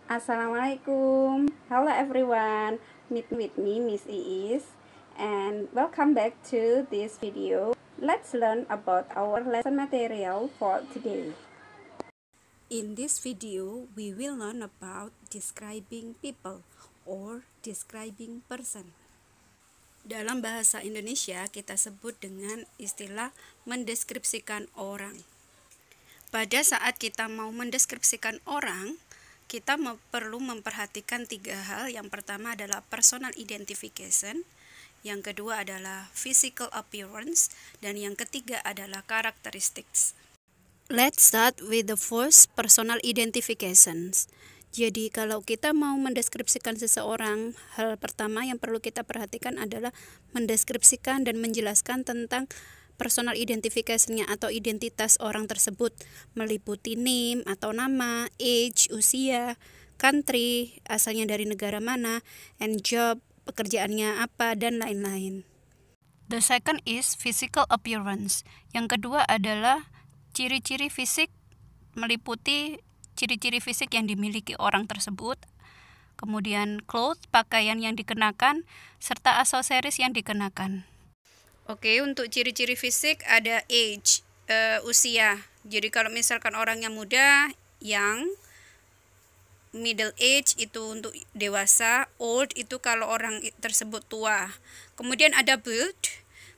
Assalamualaikum. Hello everyone. Meet with me, Miss Iis, and welcome back to this video. Let's learn about our lesson material for today. In this video, we will learn about describing people or describing person. Dalam bahasa Indonesia, kita sebut dengan istilah mendeskripsikan orang. Pada saat kita mau mendeskripsikan orang, kita perlu memperhatikan 3 hal. Yang pertama adalah personal identification, yang kedua adalah physical appearance, dan yang ketiga adalah characteristics. Let's start with the first, personal identifications. Jadi kalau kita mau mendeskripsikan seseorang, hal pertama yang perlu kita perhatikan adalah mendeskripsikan dan menjelaskan tentang personal identification-nya atau identitas orang tersebut, meliputi name atau nama, age, usia, country, asalnya dari negara mana, and job, pekerjaannya apa, dan lain-lain. The second is physical appearance. Yang kedua adalah ciri-ciri fisik, meliputi ciri-ciri fisik yang dimiliki orang tersebut, kemudian clothes, pakaian yang dikenakan, serta aksesoris yang dikenakan. Oke, untuk ciri-ciri fisik ada age, usia. Jadi kalau misalkan orangnya muda, young, middle age itu untuk dewasa, old itu kalau orang tersebut tua. Kemudian ada build.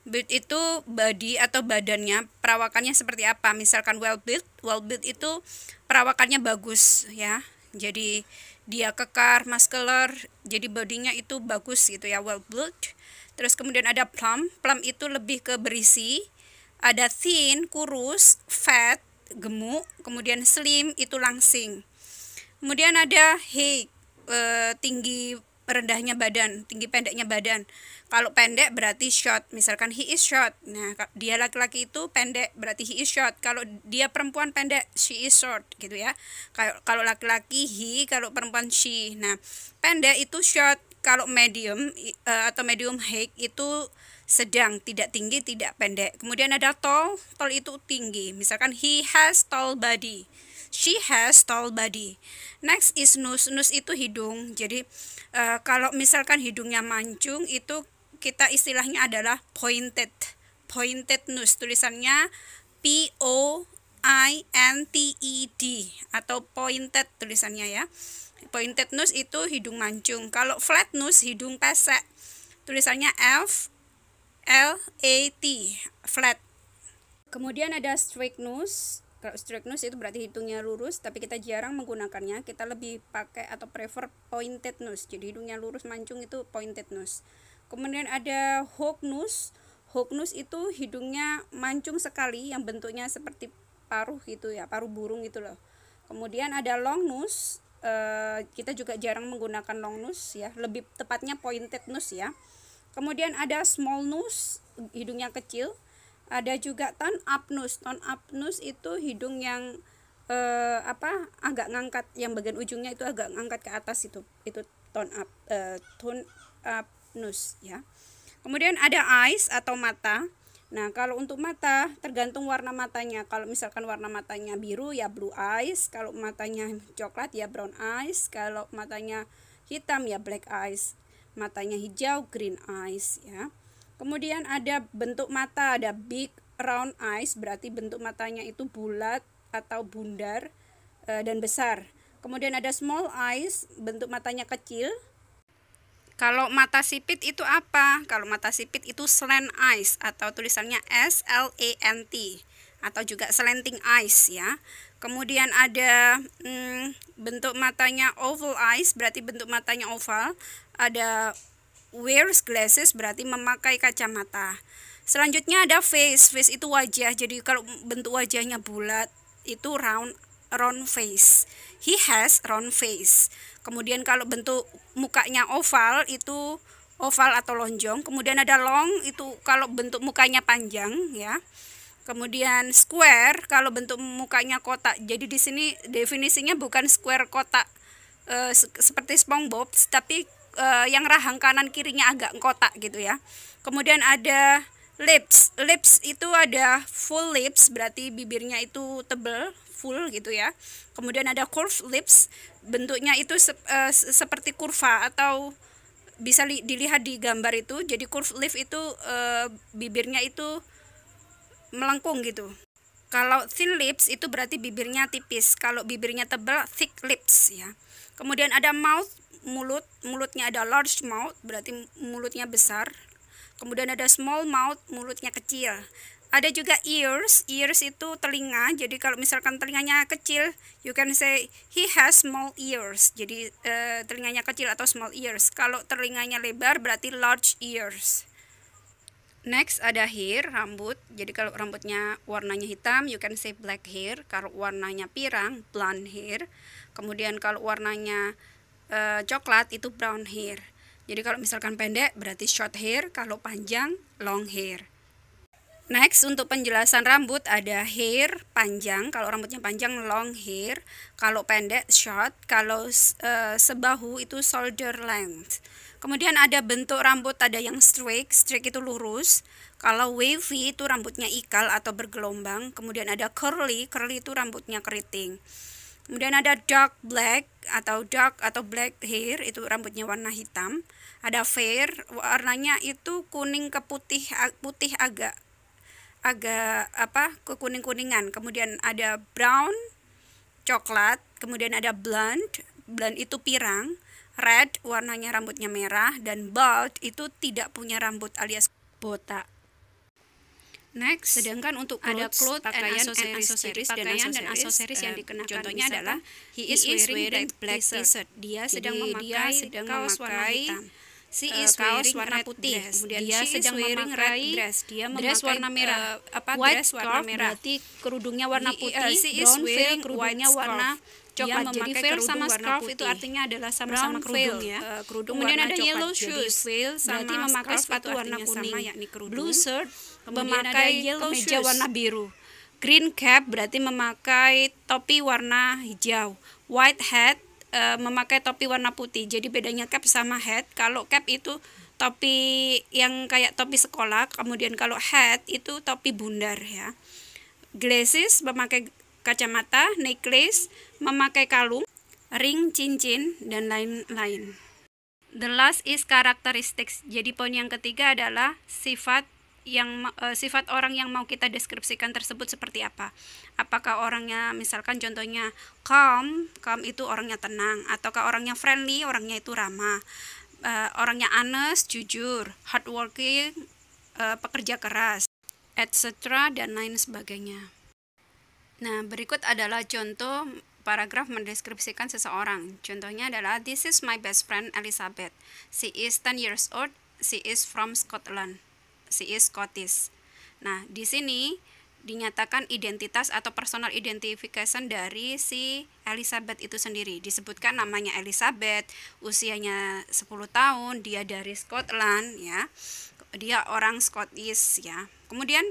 Build itu body atau badannya, perawakannya seperti apa. Misalkan well build itu perawakannya bagus ya. Jadi dia kekar, muscular, jadi bodinya itu bagus gitu ya, well built. Terus kemudian ada plump itu lebih ke berisi. Ada thin, kurus, fat, gemuk. Kemudian slim itu langsing. Kemudian ada height, tinggi rendahnya badan, tinggi pendeknya badan. Kalau pendek berarti short, misalkan he is short. Nah, dia laki-laki itu pendek berarti he is short. Kalau dia perempuan pendek, she is short gitu ya. Kalau laki-laki he, kalau perempuan she. Nah, pendek itu short. Kalau medium atau medium height itu sedang, tidak tinggi, tidak pendek. Kemudian ada tall itu tinggi. Misalkan he has tall body, she has tall body. Next is nose itu hidung. Jadi kalau misalkan hidungnya mancung itu kita istilahnya adalah pointed nose. Tulisannya POINTED atau pointed tulisannya ya. Pointed nose itu hidung mancung. Kalau flat nose hidung pesek. Tulisannya FLAT, flat. Kemudian ada straight nose. Kalau straight nose itu berarti hidungnya lurus, tapi kita jarang menggunakannya. Kita lebih pakai atau prefer pointed nose. Jadi hidungnya lurus mancung itu pointed nose. Kemudian ada hook nose. Hook nose itu hidungnya mancung sekali, yang bentuknya seperti paruh gitu ya, paruh burung gitu loh. Kemudian ada long nose. Kita juga jarang menggunakan long nose ya, lebih tepatnya pointed nose ya. Kemudian ada small nose, hidungnya kecil. Ada juga tone up nose. Tone up nose itu hidung yang agak ngangkat, yang bagian ujungnya itu agak ngangkat ke atas, itu tone up nose ya. Kemudian ada eyes atau mata. Nah, kalau untuk mata tergantung warna matanya. Kalau misalkan warna matanya biru ya blue eyes, kalau matanya coklat ya brown eyes, kalau matanya hitam ya black eyes, matanya hijau green eyes ya. Kemudian ada bentuk mata, ada big round eyes, berarti bentuk matanya itu bulat atau bundar dan besar. Kemudian ada small eyes, bentuk matanya kecil. Kalau mata sipit itu apa? Kalau mata sipit itu slant eyes atau tulisannya SLANT atau juga slanting eyes ya. Kemudian ada bentuk matanya oval eyes, berarti bentuk matanya oval. Ada wears glasses, berarti memakai kacamata. Selanjutnya ada face. Face itu wajah. Jadi kalau bentuk wajahnya bulat itu round face. He has round face. Kemudian kalau bentuk mukanya oval itu oval atau lonjong. Kemudian ada long itu kalau bentuk mukanya panjang ya. Kemudian square kalau bentuk mukanya kotak. Jadi di sini definisinya bukan square kotak seperti SpongeBob, tapi yang rahang kanan kirinya agak kotak gitu ya. Kemudian ada lips itu ada full lips, berarti bibirnya itu tebal, full gitu ya. Kemudian ada curved lips, bentuknya itu seperti kurva atau bisa dilihat di gambar itu. Jadi curved lip itu bibirnya itu melengkung gitu. Kalau thin lips itu berarti bibirnya tipis. Kalau bibirnya tebal, thick lips ya. Kemudian ada mouth, mulutnya ada large mouth, berarti mulutnya besar. Kemudian ada small mouth, mulutnya kecil. Ada juga ears itu telinga. Jadi kalau misalkan telinganya kecil, you can say he has small ears. Jadi telinganya kecil atau small ears. Kalau telinganya lebar berarti large ears. Next ada hair, rambut. Jadi kalau rambutnya warnanya hitam, you can say black hair. Kalau warnanya pirang, blonde hair. Kemudian kalau warnanya coklat itu brown hair. Jadi kalau misalkan pendek berarti short hair, kalau panjang long hair. Next untuk penjelasan rambut ada hair panjang, kalau rambutnya panjang long hair, kalau pendek short, kalau sebahu itu shoulder length. Kemudian ada bentuk rambut, ada yang straight itu lurus. Kalau wavy itu rambutnya ikal atau bergelombang. Kemudian ada curly itu rambutnya keriting. Kemudian ada dark black atau black hair, itu rambutnya warna hitam. Ada fair, warnanya itu kuning ke putih agak kekuning-kuningan. Kemudian ada brown, coklat. Kemudian ada blonde itu pirang. Red warnanya rambutnya merah. Dan bald itu tidak punya rambut alias botak. Next, sedangkan untuk clothes, pakaian, dan aksesoris yang dikenakan, contohnya adalah he is wearing black t-shirt. Dia sedang memakai kaos warna hitam. She is wearing warna putih. Kemudian dia sedang memakai dress warna merah. White scarf berarti kerudungnya warna putih. Brown veil kerudungnya warna coklat. Jadi veil sama scarf itu artinya adalah sama-sama kerudung ya. Kemudian ada yellow shoes, berarti memakai sepatu warna kuning. Blue shirt memakai kemeja warna biru. Green cap berarti memakai topi warna hijau. White hat memakai topi warna putih. Jadi bedanya cap sama hat, kalau cap itu topi yang kayak topi sekolah, kemudian kalau hat itu topi bundar ya. Glasses memakai kacamata, necklace memakai kalung, ring cincin dan lain-lain. The last is characteristics. Jadi poin yang ketiga adalah sifat orang yang mau kita deskripsikan tersebut seperti apa. Apakah orangnya, misalkan contohnya calm itu orangnya tenang, ataukah orangnya friendly, orangnya itu ramah, orangnya honest, jujur, hardworking, pekerja keras, etc. dan lain sebagainya. Nah, berikut adalah contoh paragraf mendeskripsikan seseorang. Contohnya adalah, this is my best friend Elizabeth. She is 10 years old. She is from Scotland. She is Scottish. Nah, di sini dinyatakan identitas atau personal identification dari si Elizabeth itu sendiri. Disebutkan namanya Elizabeth, usianya 10 tahun, dia dari Scotland ya. Dia orang Scottish ya. Kemudian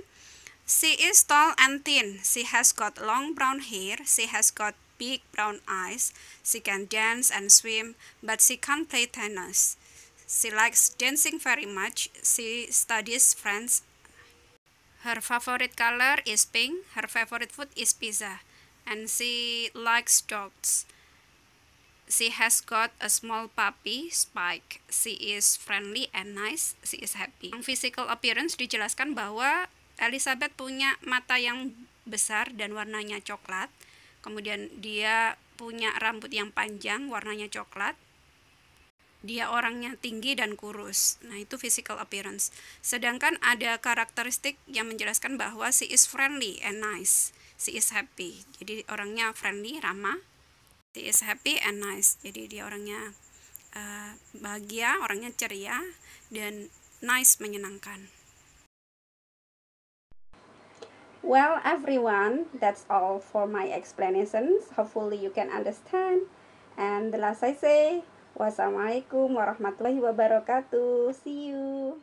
she is tall and thin. She has got long brown hair. She has got big brown eyes. She can dance and swim, but she can't play tennis. She likes dancing very much. She studies French. Her favorite color is pink. Her favorite food is pizza. And she likes dogs. She has got a small puppy, Spike. She is friendly and nice. She is happy. Physical appearance dijelaskan bahwa Elizabeth punya mata yang besar dan warnanya coklat. Kemudian dia punya rambut yang panjang, warnanya coklat. Dia orangnya tinggi dan kurus. Nah, itu physical appearance. Sedangkan ada karakteristik yang menjelaskan bahwa she is friendly and nice. She is happy. Jadi orangnya friendly, ramah. She is happy and nice. Jadi dia orangnya bahagia, orangnya ceria, dan nice, menyenangkan. Well, everyone, that's all for my explanations. Hopefully you can understand. And the last I say, wassalamualaikum warahmatullahi wabarakatuh. See you.